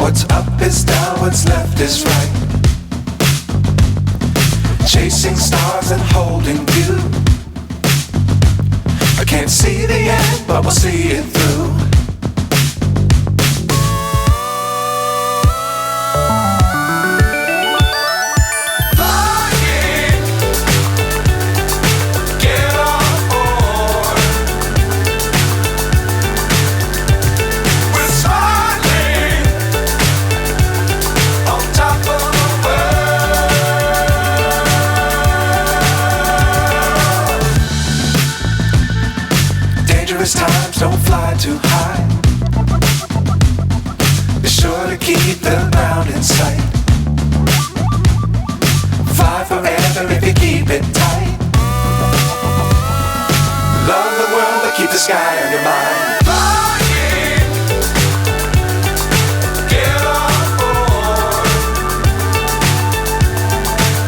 What's up is down, what's left is right. Chasing stars and holding you. I can't see the end, but we'll see it through. Dangerous times, don't fly too high. Be sure to keep the ground in sight. Fly forever if you keep it tight. Love the world, but keep the sky on your mind.